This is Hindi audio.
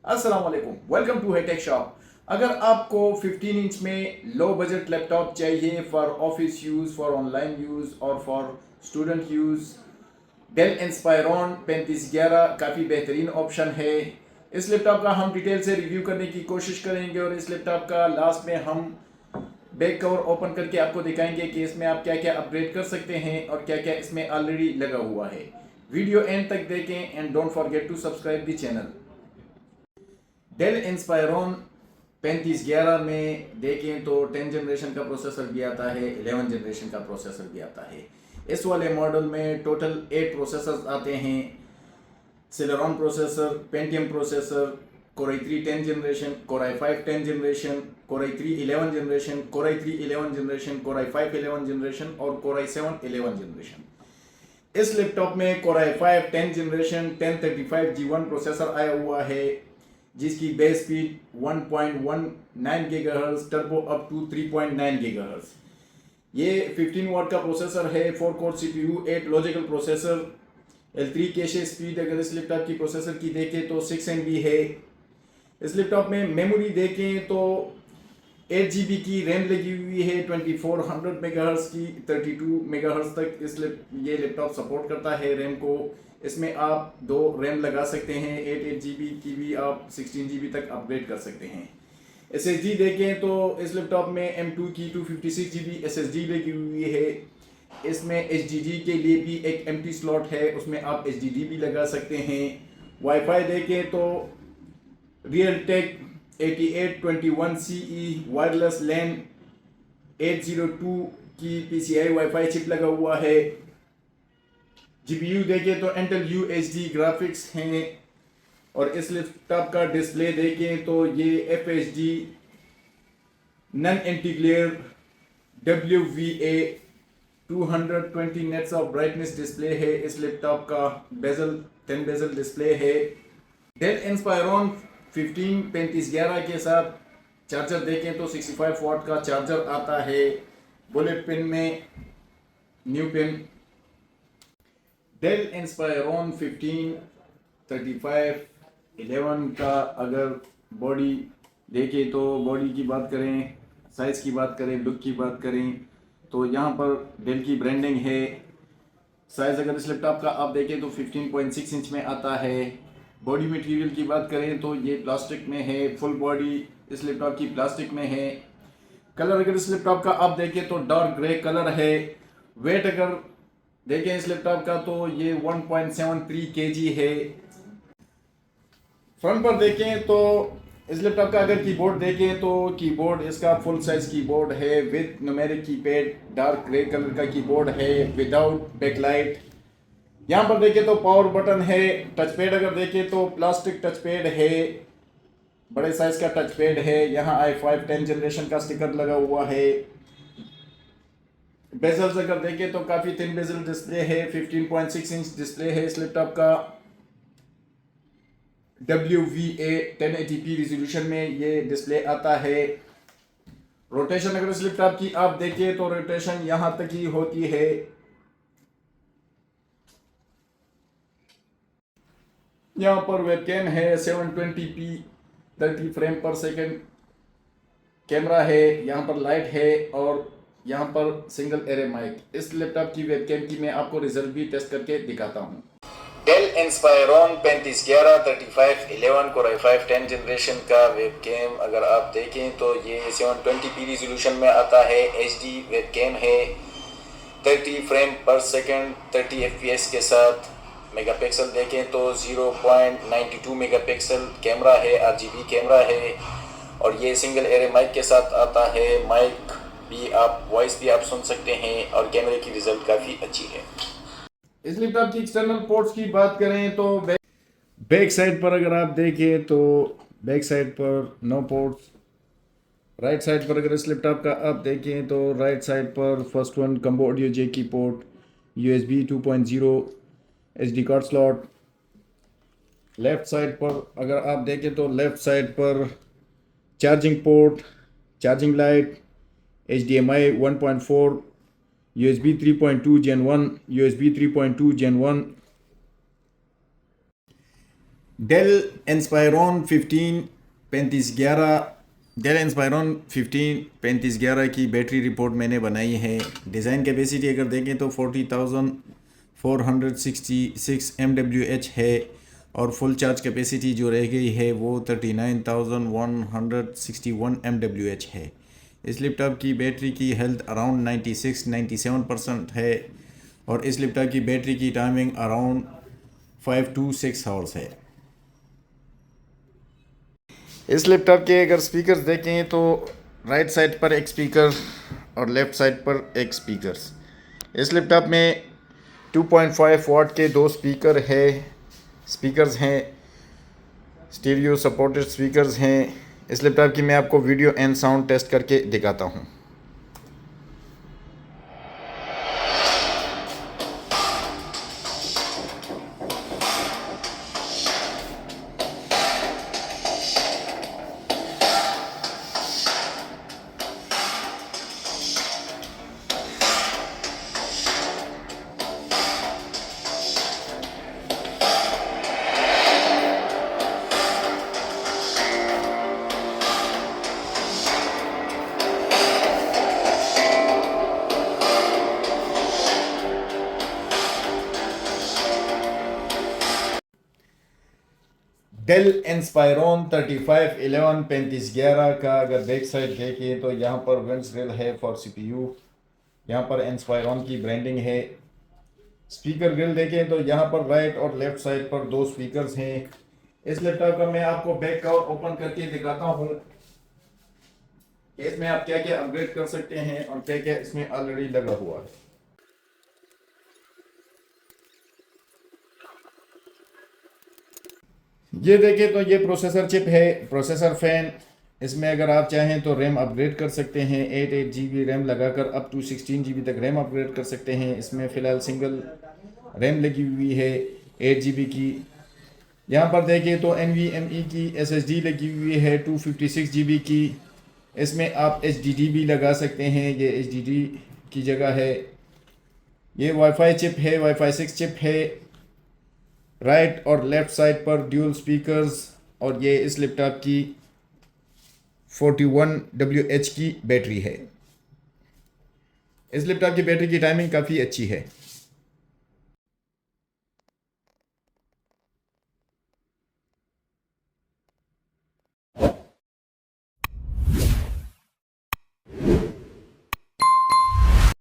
अस्सलाम वालेकुम, वेलकम टू हाईटेक शॉप। अगर आपको 15 इंच में लो बजट लैपटॉप चाहिए for office use, for online use और for student use, del Inspiron 3511 काफ़ी बेहतरीन ऑप्शन है। इस लैपटॉप का हम डिटेल से रिव्यू करने की कोशिश करेंगे और इस लैपटॉप का लास्ट में हम बैक कवर ओपन करके आपको दिखाएंगे कि इसमें आप क्या क्या अपग्रेड कर सकते हैं और क्या क्या इसमें ऑलरेडी लगा हुआ है। वीडियो एंड तक देखें and don't forget to subscribe the channel. Dell Inspiron 3511 में देखें तो 10 जनरेशन का प्रोसेसर भी आता है, 11 जनरेशन का प्रोसेसर भी आता है। इस वाले मॉडल में टोटल 8 प्रोसेसर्स आते हैं। Celeron processor, Pentium processor, core i3 10 generation, core i5 10 generation, core i3 11 generation, core i3 11 generation, core i5 11 generation और कोर i7 11 जनरेशन। इस लैपटॉप में core i5 10 generation 1035G1 processor आया हुआ है, जिसकी base speed 1.19 gigahertz, turbo up to 3.9 gigahertz. ये 15 वाट का प्रोसेसर है, 4 core CPU, 8 logical processor. L3 cache speed अगर इस लैपटॉप की प्रोसेसर की देखें तो 6 MB है। इस लैपटॉप में मेमोरी देखें तो 8 GB की रैम लगी हुई है, 2400 मेगाहर्ट्ज़ की, 32 मेगाहर्ट्ज़ तक ये लैपटॉप सपोर्ट करता है रैम को। इसमें आप 2 रैम लगा सकते हैं, 8 GB की भी आप 16 GB तक अपग्रेड कर सकते हैं। SSD देखें तो इस लैपटॉप में M2 की 256 GB SSD लगी हुई है। इसमें HDD के लिए भी एक एम्प्टी स्लॉट है, उसमें आप HDD भी लगा सकते हैं। वाईफाई देखें तो रियलटेक 8821CE वायरलेस लैन 802 की PCI वाईफाई चिप लगा हुआ है। GPU देखें तो इंटेल UHD ग्राफिक्स हैं और इस लैपटॉप का डिस्प्ले देखें तो ये FHD non anti glare WVA 220 nets of brightness display है। इस लैपटॉप का बेजल 10 बेजल डिस्प्ले है। डेल इंस्पायरॉन 3511 के साथ चार्जर देखें तो 65 वाट का चार्जर आता है, बुलेट पिन में न्यू पिन। डेल इंस्पायरॉन 153511 का अगर बॉडी देखें तो बॉडी की बात करें, साइज़ की बात करें, लुक की बात करें तो यहाँ पर डेल की ब्रांडिंग है। साइज़ अगर इस लैपटॉप का आप देखें तो 15.6 इंच में आता है। बॉडी मटेरियल की बात करें तो ये प्लास्टिक में है, फुल बॉडी इस लैपटॉप की प्लास्टिक में है। कलर अगर इस लैपटॉप का आप देखें तो डार्क ग्रे कलर है। वेट अगर देखें इस लैपटॉप का तो ये 1.73 kg है। फ्रंट पर देखें तो इस लैपटॉप का अगर कीबोर्ड देखें तो कीबोर्ड इसका फुल साइज कीबोर्ड है with numeric keypad, dark grey colour का कीबोर्ड है विदाउट बैकलाइट। यहाँ पर देखें तो पावर बटन है। टच पैड अगर देखें तो प्लास्टिक टच पैड है, बड़े साइज का टच पैड है। यहाँ i5 10 जनरेशन का स्टिकर लगा हुआ है। बेजल्स अगर देखें तो काफ़ी थिन बेजल डिस्प्ले है, 15.6 इंच डिस्प्ले है इस लैपटॉप का। WVA 1080p रिजोल्यूशन में ये डिस्प्ले आता है। रोटेशन अगर इस लैपटॉप की आप देखें तो रोटेशन यहाँ तक ही होती है। यहाँ पर वेबकैम है, 720p 30 फ्रेम पर सेकंड कैमरा है। यहाँ पर लाइट है और यहाँ पर सिंगल एरे माइक। इस लैपटॉप की वेबकैम की मैं आपको रिजल्ट भी टेस्ट करके दिखाता हूँ। Del Inspiron 3511 3511 core i5 10 generation का वेबकैम अगर आप देखें तो ये 720p रिजोल्यूशन में आता है। HD वेबकैम है, 30 फ्रेम पर सेकंड 30 fps के साथ। मेगापिक्सल देखें तो 0.92 मेगापिक्सल कैमरा है, RGB कैमरा है और ये सिंगल एरे माइक के साथ आता है। माइक भी आप वॉइस भी आप सुन सकते हैं और कैमरे की रिजल्ट काफ़ी अच्छी है। इस लैपटॉप की एक्सटर्नल पोर्ट्स की बात करें तो बैक साइड पर अगर आप देखें तो बैक साइड पर नो पोर्ट्स। राइट साइड पर अगर इस लैपटॉप का आप देखें तो राइट साइड पर first one combo audio jack की port, USB 2.0 SD card slot. Left side पर अगर आप देखें तो लेफ्ट साइड पर charging port, charging light, HDMI 1.4, USB 3.2 Gen 1, USB 3.2 Gen 1। Del इंस्पायरॉन 15 की बैटरी रिपोर्ट मैंने बनाई है। डिज़ाइन कैपेसिटी अगर देखें तो 40,466 mWh है, और फुल चार्ज कैपेसिटी जो रह गई है वो 39,161 mWh है। इस लैपटॉप की बैटरी की हेल्थ अराउंड 96-97% है, और इस लैपटॉप की बैटरी की टाइमिंग अराउंड 5 to 6 आवर्स है। इस लैपटॉप के अगर स्पीकर्स देखें तो राइट साइड पर एक स्पीकर और लेफ़्ट साइड पर एक स्पीकर्स। इस लैपटॉप में 2.5 वाट के दो स्पीकर्स हैं, स्टीरियो सपोर्टेड स्पीकर्स हैं। इस लैपटॉप की मैं आपको वीडियो एंड साउंड टेस्ट करके दिखाता हूँ। डेल इंस्पायरॉन 3511 3511 का अगर बैक साइड देखें तो यहाँ पर विंड्स ग्रिल है फॉर CPU। यहाँ पर इंस्पायरॉन की ब्रांडिंग है। स्पीकर ग्रिल देखें तो यहाँ पर राइट और लेफ्ट साइड पर दो स्पीकर्स हैं। इस लैपटॉप का मैं आपको बैक कवर ओपन करके दिखाता हूँ। इसमें आप क्या क्या अपग्रेड कर सकते हैं और क्या क्या इसमें ऑलरेडी लगा हुआ है। ये देखें तो ये प्रोसेसर चिप है, प्रोसेसर फैन। इसमें अगर आप चाहें तो रैम अपग्रेड कर सकते हैं। 8 GB रैम लगाकर अप टू 16 GB तक रैम अपग्रेड कर सकते हैं। इसमें फ़िलहाल सिंगल रैम लगी हुई है 8 GB की। यहाँ पर देखें तो NVMe की SSD लगी हुई है 256 GB की। इसमें आप HDD भी लगा सकते हैं, ये HDD की जगह है। ये वाईफाई चिप है, वाईफाई 6 चिप है। राइट और लेफ्ट साइड पर ड्यूल स्पीकर्स, और ये इस लैपटॉप की 41 WH की बैटरी है। इस लैपटॉप की बैटरी की टाइमिंग काफ़ी अच्छी है।